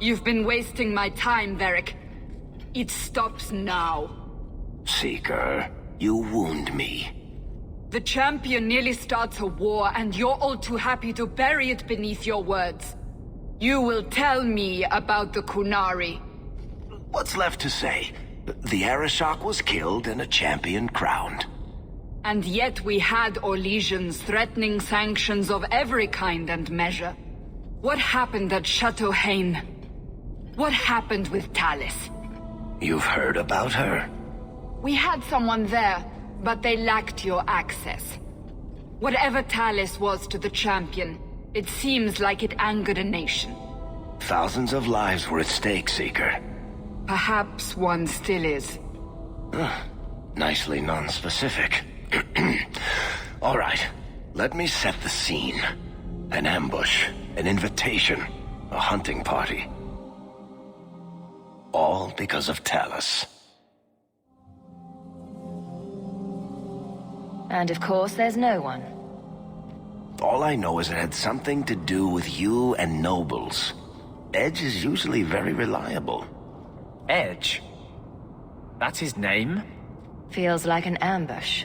You've been wasting my time, Varric. It stops now. Seeker, you wound me. The champion nearly starts a war, and you're all too happy to bury it beneath your words. You will tell me about the Qunari. What's left to say? The Arishok was killed and a champion crowned. And yet we had Orlesians threatening sanctions of every kind and measure. What happened at Chateau Hain? What happened with Talis? You've heard about her? We had someone there, but they lacked your access. Whatever Talis was to the champion, it seems like it angered a nation. Thousands of lives were at stake, Seeker. Perhaps one still is. Nicely non-specific. All right, let me set the scene. An ambush, an invitation, a hunting party. All because of Talis. And of course, there's no one. All I know is it had something to do with you and nobles. Edge is usually very reliable. Edge? That's his name? Feels like an ambush.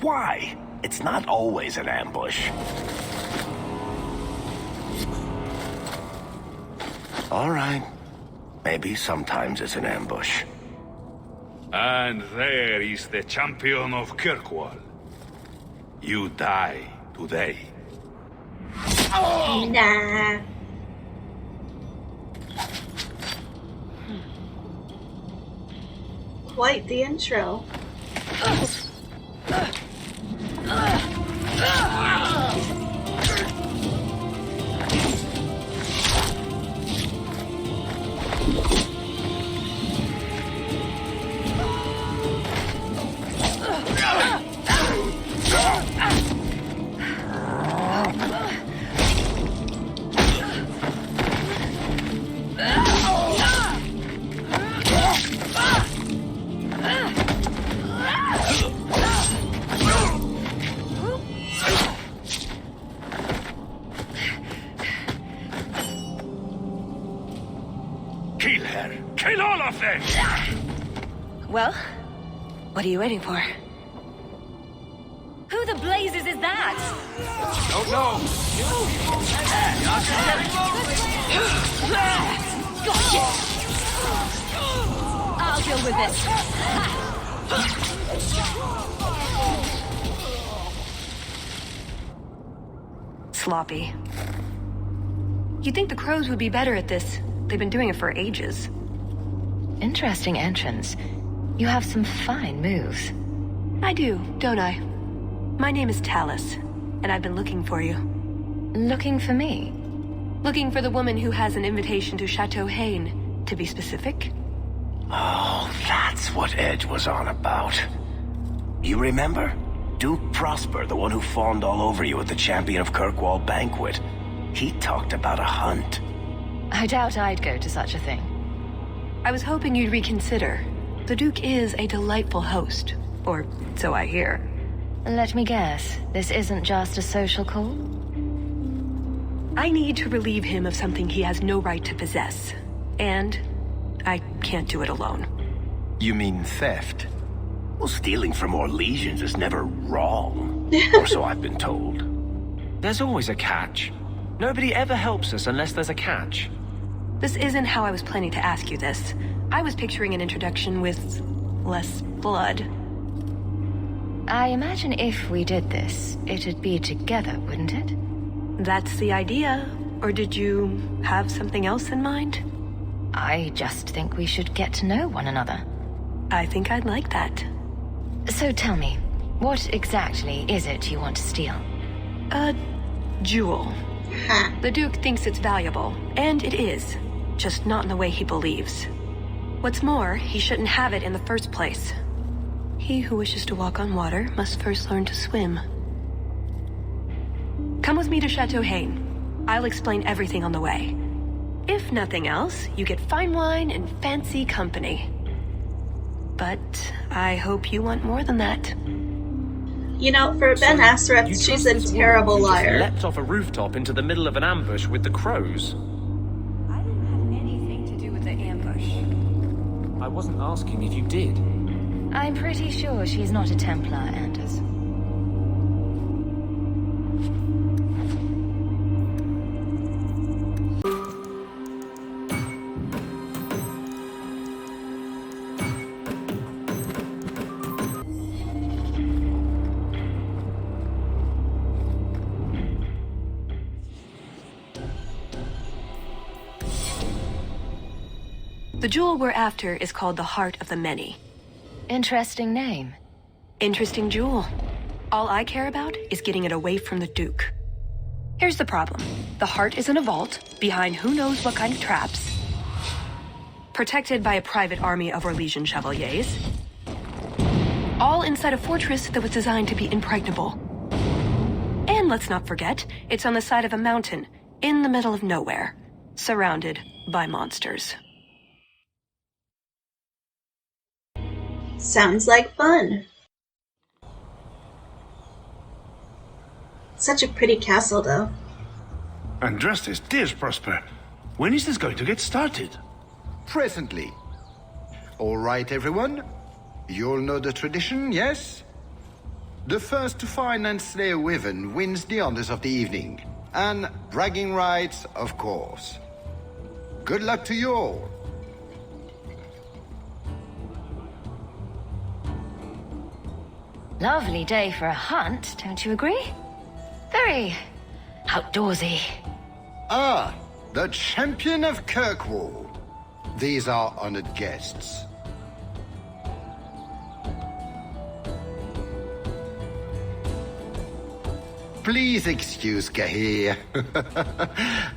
Why? It's not always an ambush. All right. Maybe sometimes it's an ambush. And there is the champion of Kirkwall. You die today. Oh. Nah. Quite the intro. Kill her! Kill all of them! Well, what are you waiting for? Who the blazes is that? Oh no! Gotcha! I'll deal with this. Sloppy. You'd think the crows would be better at this. They've been doing it for ages. Interesting entrance. You have some fine moves. I do, don't I? My name is Talis, and I've been looking for you. Looking for me? Looking for the woman who has an invitation to Chateau Hain, to be specific. Oh, that's what Edge was on about. You remember? Duke Prosper, the one who fawned all over you at the Champion of Kirkwall banquet. He talked about a hunt. I doubt I'd go to such a thing. I was hoping you'd reconsider. The Duke is a delightful host, or so I hear. Let me guess, this isn't just a social call? I need to relieve him of something he has no right to possess. And I can't do it alone. You mean theft? Well, stealing from Orlesians is never wrong. Or so I've been told. There's always a catch. Nobody ever helps us unless there's a catch. This isn't how I was planning to ask you this. I was picturing an introduction with less blood. I imagine if we did this, it'd be together, wouldn't it? That's the idea. Or did you have something else in mind? I just think we should get to know one another. I think I'd like that. So tell me, what exactly is it you want to steal? A jewel. The Duke thinks it's valuable, and it is. Just not in the way he believes. What's more, he shouldn't have it in the first place. He who wishes to walk on water must first learn to swim. Come with me to Chateau Hain. I'll explain everything on the way. If nothing else, you get fine wine and fancy company. But I hope you want more than that. You know, for Ben Asreth, she's a terrible liar. Leapt off a rooftop into the middle of an ambush with the crows. the ambush. I wasn't asking if you did. I'm pretty sure she's not a Templar, Anders. The jewel we're after is called the Heart of the Many. Interesting name. Interesting jewel. All I care about is getting it away from the Duke. Here's the problem. The heart is in a vault, behind who knows what kind of traps, protected by a private army of Orlesian chevaliers, all inside a fortress that was designed to be impregnable. And let's not forget, it's on the side of a mountain, in the middle of nowhere, surrounded by monsters. Sounds like fun. Such a pretty castle, though. Andrastes, dears Prosper, when is this going to get started? Presently. All right, everyone. You'll know the tradition, yes? The first to find and slay a wyvern wins the honors of the evening. And bragging rights, of course. Good luck to you all. Lovely day for a hunt, don't you agree? Very outdoorsy. Ah, the champion of Kirkwall. These are honored guests. Please excuse Kahir.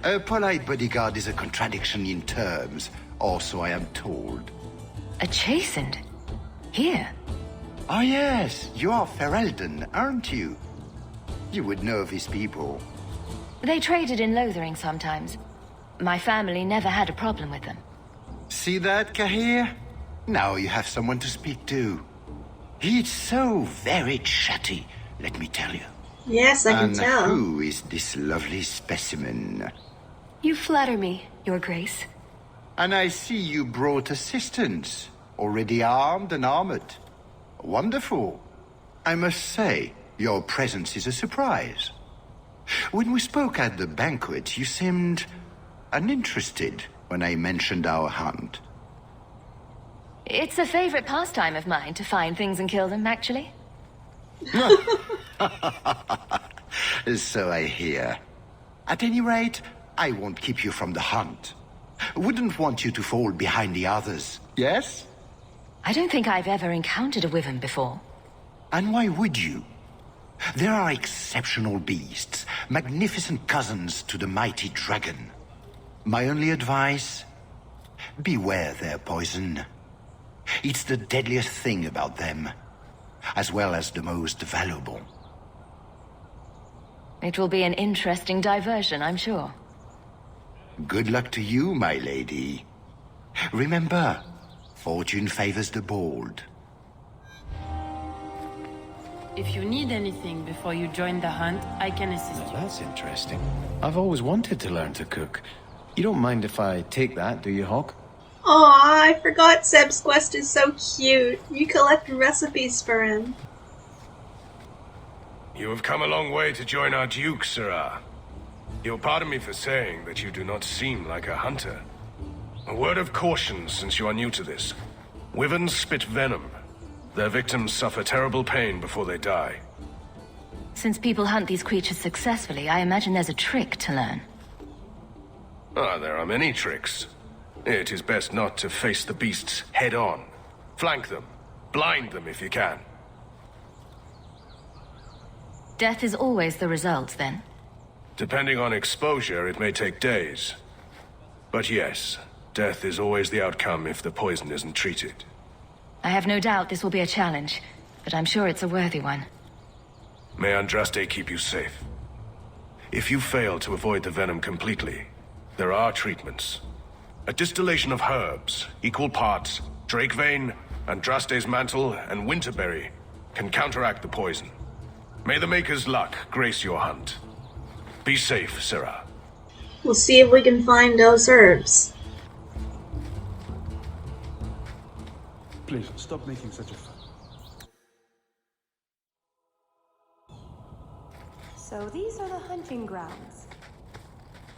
A polite bodyguard is a contradiction in terms, also I am told. A chastened? Here? Ah yes, you are Ferelden, aren't you? You would know these people. They traded in Lothering sometimes. My family never had a problem with them. See that, Kahir? Now you have someone to speak to. He's so very chatty, let me tell you. Yes, I can And tell. who is this lovely specimen? You flatter me, Your Grace. And I see you brought assistance, already armed and armored. Wonderful. I must say, your presence is a surprise. When we spoke at the banquet, you seemed uninterested when I mentioned our hunt. It's a favorite pastime of mine to find things and kill them, actually. So I hear. At any rate, I won't keep you from the hunt. Wouldn't want you to fall behind the others, yes? I don't think I've ever encountered a wyvern before. And why would you? There are exceptional beasts, magnificent cousins to the mighty dragon. My only advice? Beware their poison. It's the deadliest thing about them, as well as the most valuable. It will be an interesting diversion, I'm sure. Good luck to you, my lady. Remember, fortune favors the bold. If you need anything before you join the hunt, I can assist you. That's interesting. I've always wanted to learn to cook. You don't mind if I take that, do you, Hawk? Aw, I forgot Seb's quest is so cute. You collect recipes for him. You have come a long way to join our Duke, Sirrah. You'll pardon me for saying that you do not seem like a hunter. A word of caution since you are new to this. Wyverns spit venom. Their victims suffer terrible pain before they die. Since people hunt these creatures successfully, I imagine there's a trick to learn. Ah, there are many tricks. It is best not to face the beasts head-on. Flank them. Blind them if you can. Death is always the result, then? Depending on exposure, it may take days. But yes, death is always the outcome if the poison isn't treated. I have no doubt this will be a challenge, but I'm sure it's a worthy one. May Andraste keep you safe. If you fail to avoid the venom completely, there are treatments. A distillation of herbs, equal parts, Drakevein, Andraste's mantle, and winterberry can counteract the poison. May the Maker's luck grace your hunt. Be safe, Sirrah. We'll see if we can find those herbs. Please, stop making such a fuss. So these are the hunting grounds.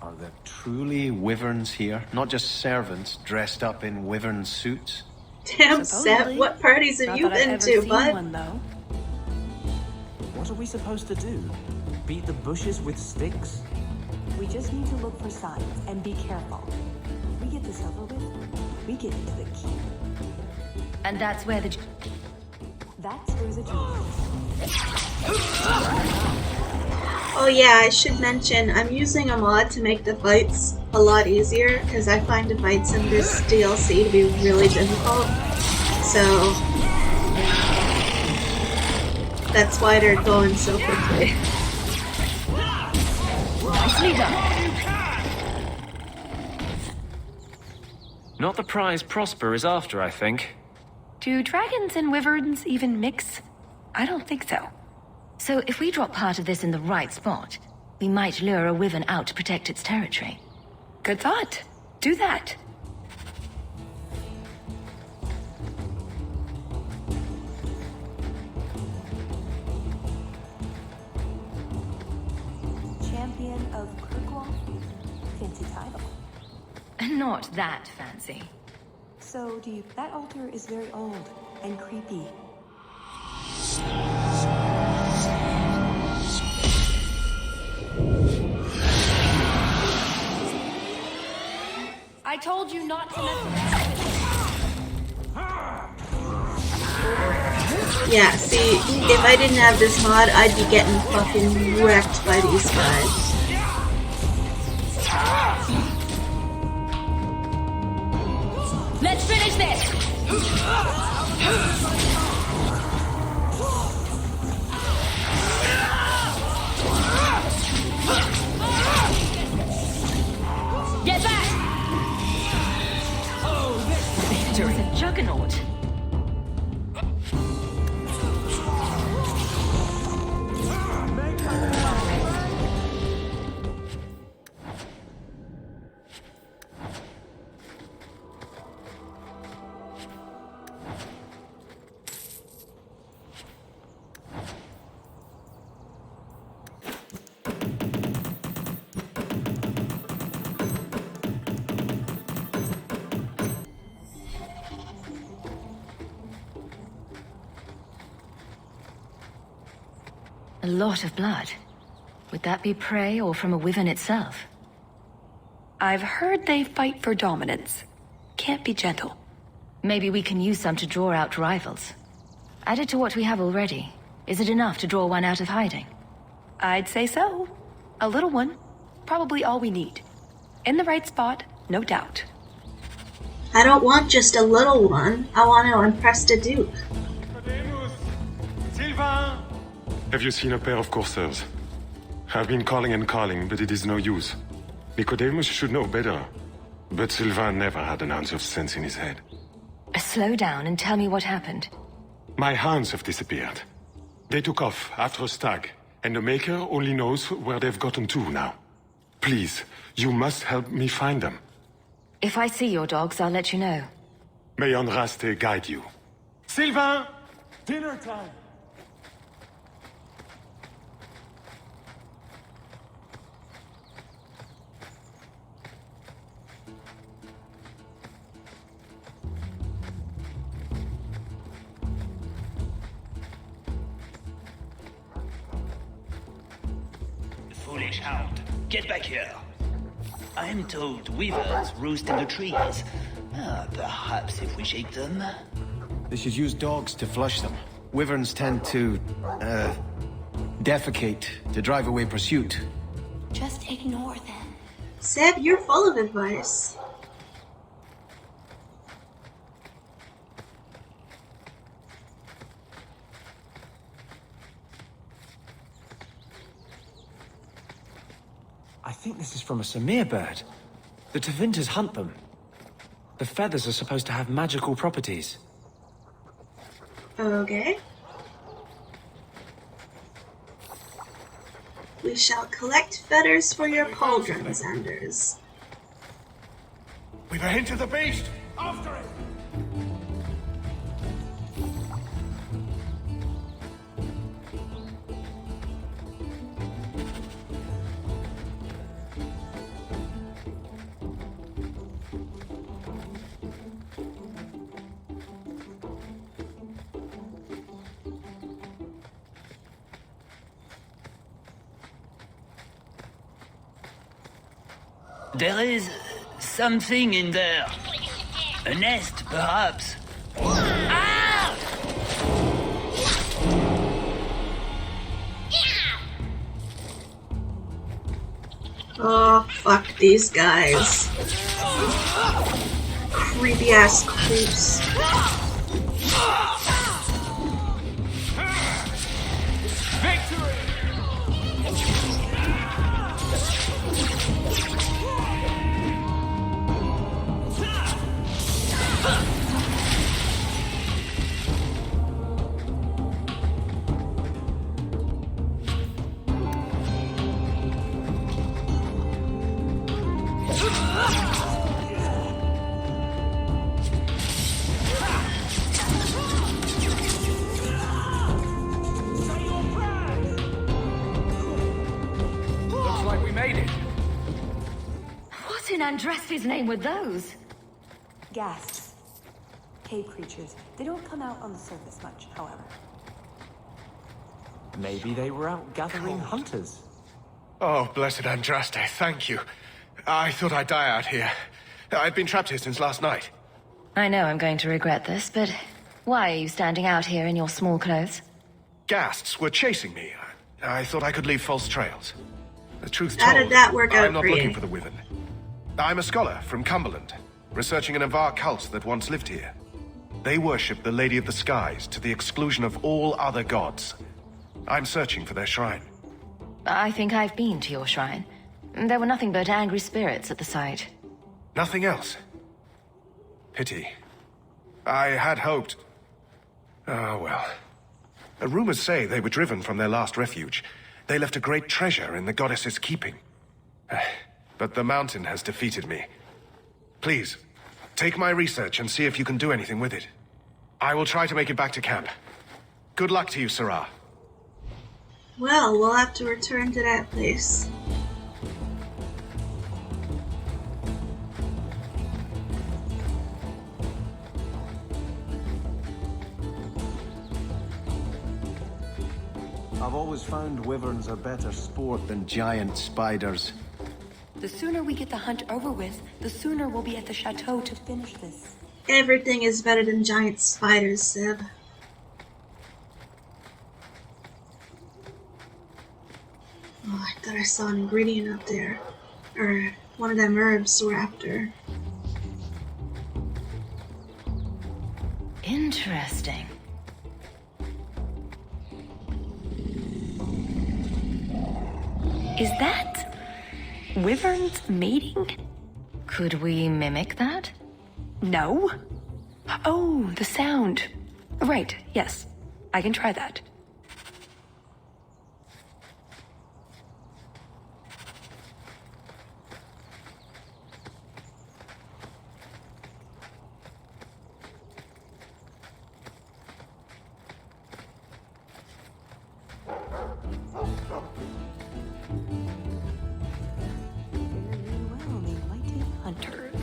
Are there truly wyverns here? Not just servants dressed up in wyvern suits? Damn, Seth, what parties have you been to, bud? One, though. What are we supposed to do? Beat the bushes with sticks? We just need to look for signs and be careful. We get this over with, we get into the keep. And that's where the... That's where the jewel is. Oh yeah, I should mention, I'm using a mod to make the fights a lot easier, because I find the fights in this DLC to be really difficult. So that's why they're going so quickly. Nicely done. Not the prize Prosper is after, I think. Do dragons and wyverns even mix? I don't think so. So if we drop part of this in the right spot, we might lure a wyvern out to protect its territory. Good thought. Do that. Champion of Kirkwall? Fancy title. Not that fancy. So do you... That altar is very old and creepy. I told you not to mess Yeah, see, if I didn't have this mod, I'd be getting fucking wrecked by these guys. Let's finish this! Get back! Victory. It's a juggernaut. A lot of blood. Would that be prey or from a wyvern itself? I've heard they fight for dominance. Can't be gentle. Maybe we can use some to draw out rivals. Added to what we have already, is it enough to draw one out of hiding? I'd say so. A little one. Probably all we need. In the right spot, no doubt. I don't want just a little one. I want to impress the Duke. Sylvain! Have you seen a pair of coursers? I've been calling and calling, but it is no use. Nicodemus should know better. But Sylvain never had an ounce of sense in his head. Slow down and tell me what happened. My hounds have disappeared. They took off after a stag, and the Maker only knows where they've gotten to now. Please, you must help me find them. If I see your dogs, I'll let you know. May Andraste guide you. Sylvain! Dinner time! Foolish hound, get back here. I am told weavers roost in the trees. Perhaps if we shake them. They should use dogs to flush them. Wyverns tend to, defecate to drive away pursuit. Just ignore them. Seb, you're full of advice. I think this is from a Samir bird. The Tevinters hunt them. The feathers are supposed to have magical properties. Okay. We shall collect feathers for your pauldrons, Anders. We've a hint of the beast! After it! There is something in there. A nest, perhaps. Ah! Oh, fuck these guys. Creepy ass creeps. Looks like we made it. What in Andraste's name were those? Ghasts. Cave creatures. They don't come out on the surface much, however. Maybe they were out gathering hunters. Oh, blessed Andraste, thank you. I thought I'd die out here. I've been trapped here since last night. I know I'm going to regret this, but why are you standing out here in your small clothes? Ghasts were chasing me. I thought I could leave false trails. The truth How told, did that work out I'm not for you? looking for the Wyvern. I'm a scholar from Cumberland, researching an Avar cult that once lived here. They worship the Lady of the Skies to the exclusion of all other gods. I'm searching for their shrine. I think I've been to your shrine. There were nothing but angry spirits at the site. Nothing else. Pity. I had hoped... Ah, well. Rumors say they were driven from their last refuge. They left a great treasure in the goddess's keeping. But the mountain has defeated me. Please, take my research and see if you can do anything with it. I will try to make it back to camp. Good luck to you, Sarah. Well, we'll have to return to that place. I've always found wyverns are better sport than giant spiders. The sooner we get the hunt over with, the sooner we'll be at the chateau to finish this. Everything is better than giant spiders, Seb. Oh, I thought I saw an ingredient up there. Or one of them herbs we're after. Interesting. Is that wyverns mating? Could we mimic that? No. Oh, the sound. Right, yes. I can try that. Well, the mighty hunters.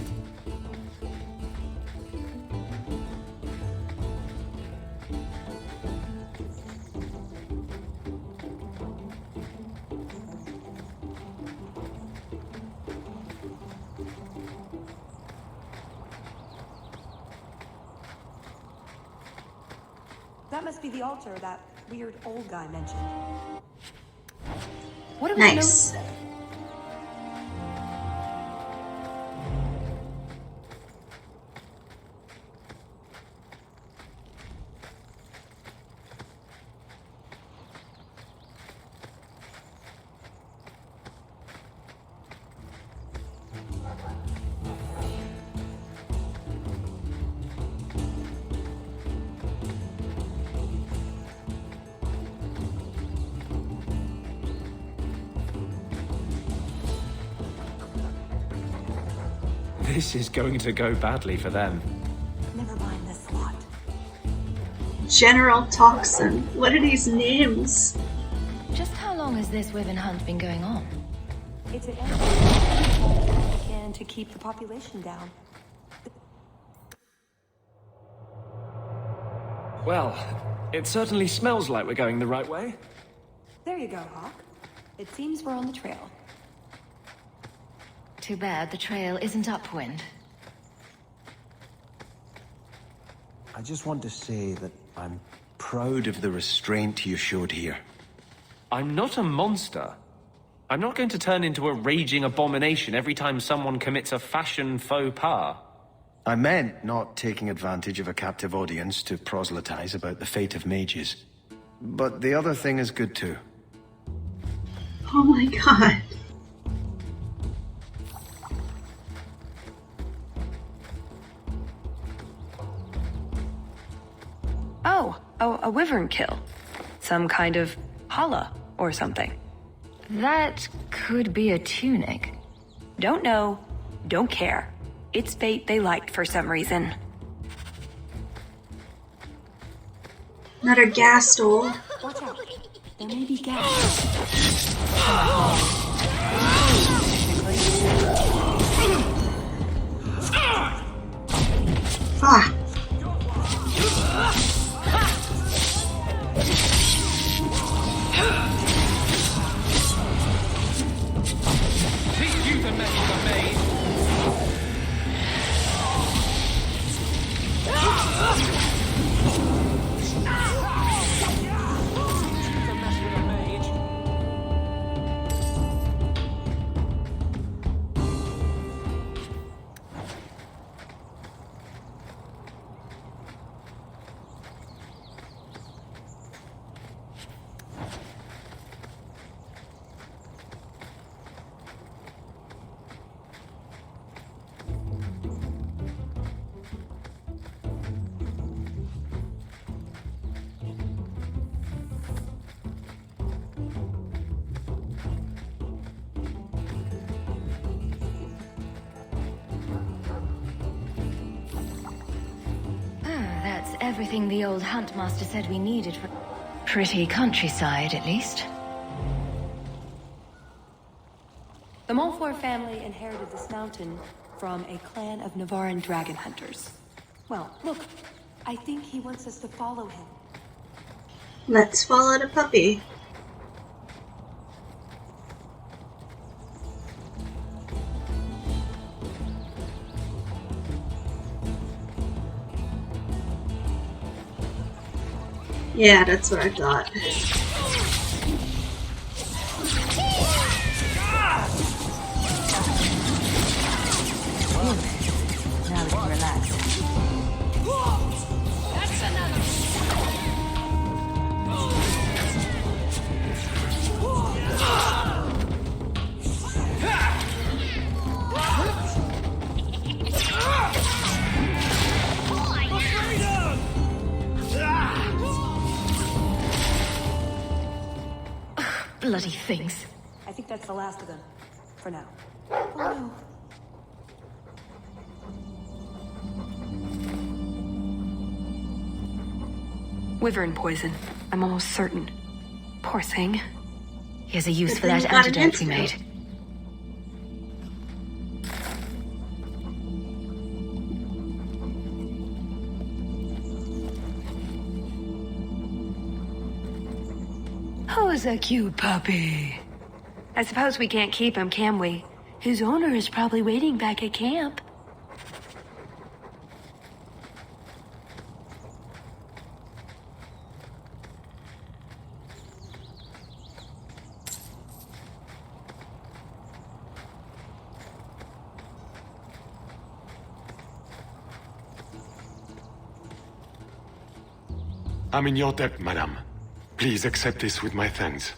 That must be the altar that weird old guy mentioned. What do we Nice. know? This is going to go badly for them. Never mind this lot. General Toxin. What are these names? Just how long has this wyvern hunt been going on? It's an energy and to keep the population down. Well, it certainly smells like we're going the right way. There you go, Hawk. It seems we're on the trail. Too bad the trail isn't upwind. I just want to say that I'm proud of the restraint you showed here. I'm not a monster. I'm not going to turn into a raging abomination every time someone commits a fashion faux pas. I meant not taking advantage of a captive audience to proselytize about the fate of mages. But the other thing is good too. Oh my god. Oh, a wyvern kill. Some kind of holla or something. That could be a tunic. Don't know, don't care. It's fate they liked for some reason. Another gas stole. Watch out. There may be gas. Ah. Teach you the mess you made. That's everything the old Huntmaster said we needed for... Pretty countryside, at least. The Montfort family inherited this mountain from a clan of Navaran dragon hunters. Well, look, I think he wants us to follow him. Let's follow the puppy. Yeah, that's what I thought. Now we can relax. That's another. Bloody things. I think that's the last of them. For now. Oh no. Wyvern poison. I'm almost certain. Poor thing. Here's a use Good for thing that you got an antidote we antidote. made. Who's a cute puppy? I suppose we can't keep him, can we? His owner is probably waiting back at camp. I'm in your debt, madame. Please accept this with my thanks.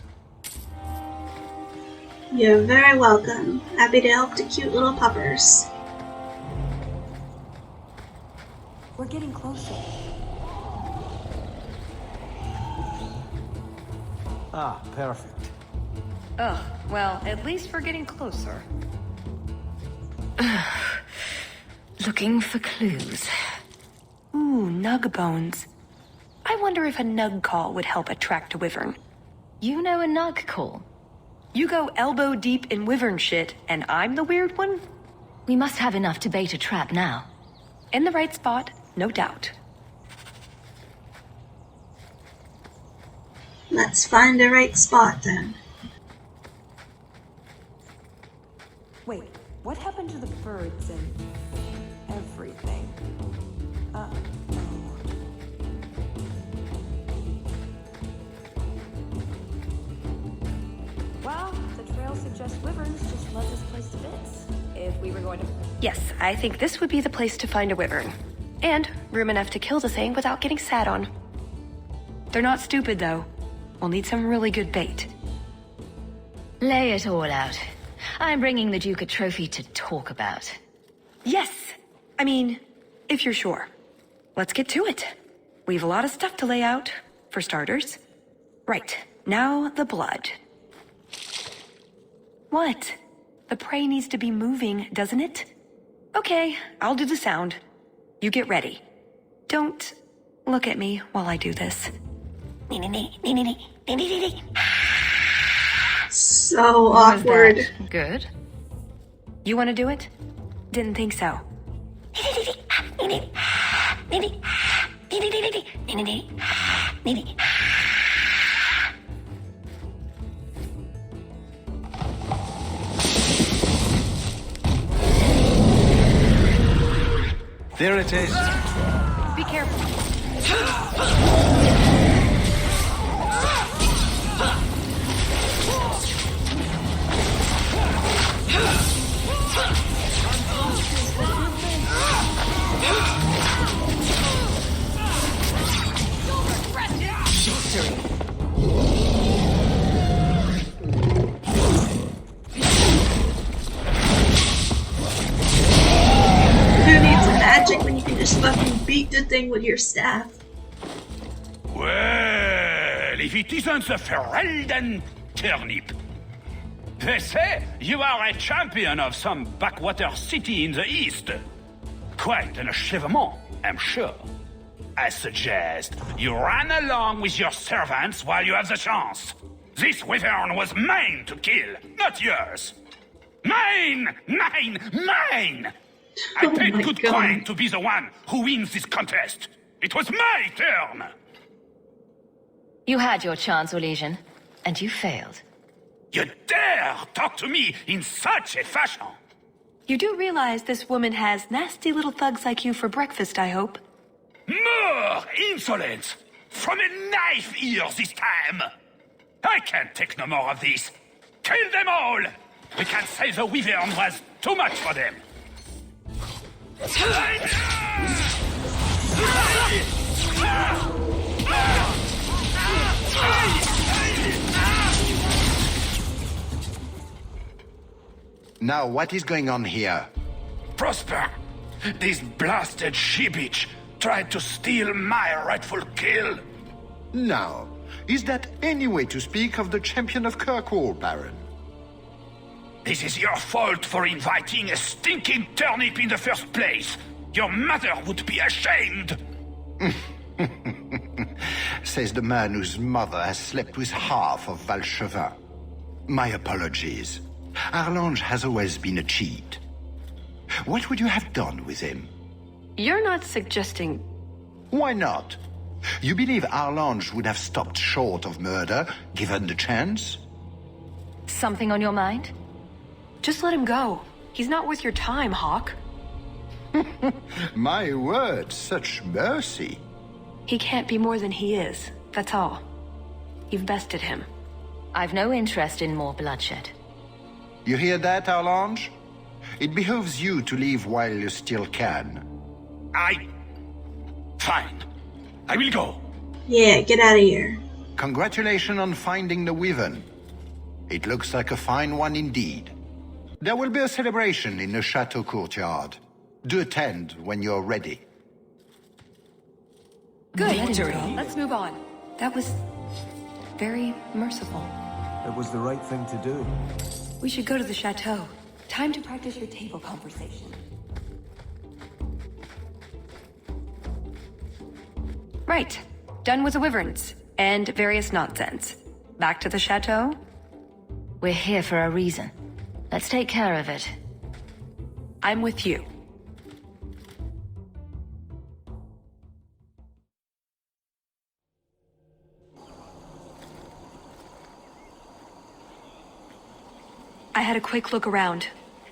You're very welcome. Happy to help the cute little puppers. We're getting closer. Ah, perfect. Ugh, well, at least we're getting closer. Looking for clues. Ooh, nug bones. I wonder if a nug call would help attract a wyvern. You know a nug call? You go elbow deep in wyvern shit, and I'm the weird one? We must have enough to bait a trap now. In the right spot, no doubt. Let's find the right spot then. Wait, What happened to the birds and everything? No. Well, the trail suggests wyverns just love this place to bits. If we were going to... Yes, I think this would be the place to find a wyvern. And room enough to kill the thing without getting sat on. They're not stupid, though. We'll need some really good bait. Lay it all out. I'm bringing the Duke a trophy to talk about. Yes! I mean, if you're sure. Let's get to it. We've a lot of stuff to lay out, for starters. Right, now the blood. What? The prey needs to be moving, doesn't it? Okay, I'll do the sound. You get ready. Don't look at me while I do this. So awkward. Good. You want to do it? Didn't think so. There it is. Be careful. Who needs magic when you can just fucking beat the thing with your staff? Well, if it isn't the Ferelden turnip. They say you are a champion of some backwater city in the east. Quite an achievement, I'm sure. I suggest you run along with your servants while you have the chance. This wyvern was mine to kill, not yours. Mine! Mine! Mine! I paid good coin to be the one who wins this contest. It was my turn! You had your chance, Orlesian, and you failed. You dare talk to me in such a fashion? You do realize this woman has nasty little thugs like you for breakfast, I hope? More insolence! From a knife ear this time! I can't take no more of this. Kill them all! We can't say the wyvern was too much for them. Now, what is going on here? Prosper, this blasted she-bitch tried to steal my rightful kill. Now, is that any way to speak of the champion of Kirkwall, Baron? This is your fault for inviting a stinking turnip in the first place. Your mother would be ashamed. Says the man whose mother has slept with half of Valchevin. My apologies. Arlange has always been a cheat. What would you have done with him? You're not suggesting... Why not? You believe Arlange would have stopped short of murder, given the chance? Something on your mind? Just let him go. He's not worth your time, Hawk. My word, such mercy. He can't be more than he is, that's all. You've bested him. I've no interest in more bloodshed. You hear that, Arlange? It behooves you to leave while you still can. Fine. I will go. Yeah, get out of here. Congratulations on finding the wyvern. It looks like a fine one indeed. There will be a celebration in the chateau courtyard. Do attend when you're ready. Good. Let's move on. That was very merciful. It was the right thing to do. We should go to the chateau. Time to practice your table conversation. Right. Done with the wyverns. And various nonsense. Back to the chateau? We're here for a reason. Let's take care of it. I'm with you. I had a quick look around.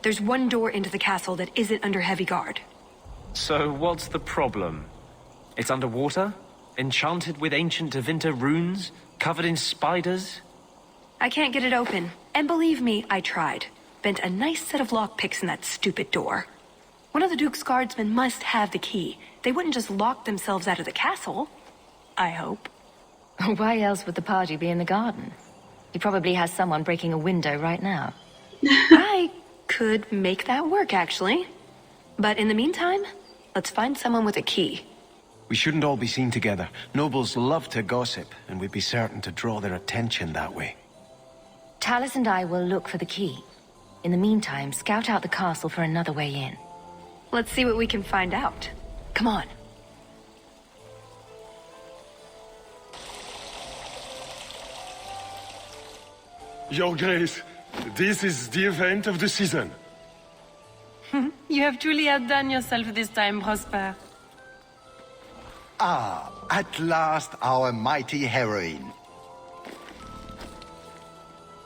There's one door into the castle that isn't under heavy guard. So what's the problem? It's underwater? Enchanted with ancient Tevinter runes? Covered in spiders? I can't get it open. And believe me, I tried. Bent a nice set of lockpicks in that stupid door. One of the Duke's guardsmen must have the key. They wouldn't just lock themselves out of the castle. I hope. Why else would the party be in the garden? He probably has someone breaking a window right now. I could make that work, actually. But in the meantime, let's find someone with a key. We shouldn't all be seen together. Nobles love to gossip, and we'd be certain to draw their attention that way. Talus and I will look for the key. In the meantime, scout out the castle for another way in. Let's see what we can find out. Come on. Your Grace, this is the event of the season. You have truly outdone yourself this time, Prosper. Ah, at last our mighty heroine.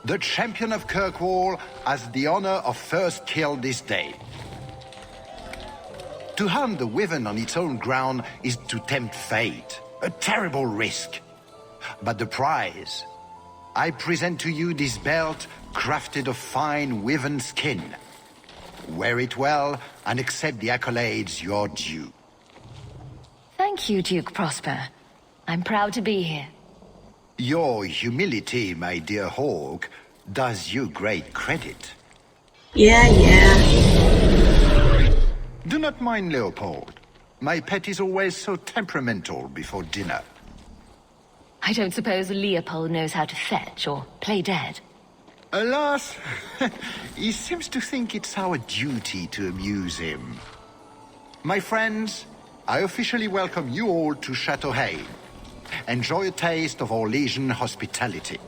The champion of Kirkwall has the honor of first kill this day. To hunt the Wyvern on its own ground is to tempt fate. A terrible risk. But the prize... I present to you this belt crafted of fine Wyvern skin. Wear it well and accept the accolades you're due. Thank you, Duke Prosper. I'm proud to be here. Your humility, my dear Hawk, does you great credit. Yeah. Do not mind Leopold. My pet is always so temperamental before dinner. I don't suppose Leopold knows how to fetch or play dead. Alas, he seems to think it's our duty to amuse him. My friends, I officially welcome you all to Chateau Hain. Enjoy a taste of our Legion hospitality.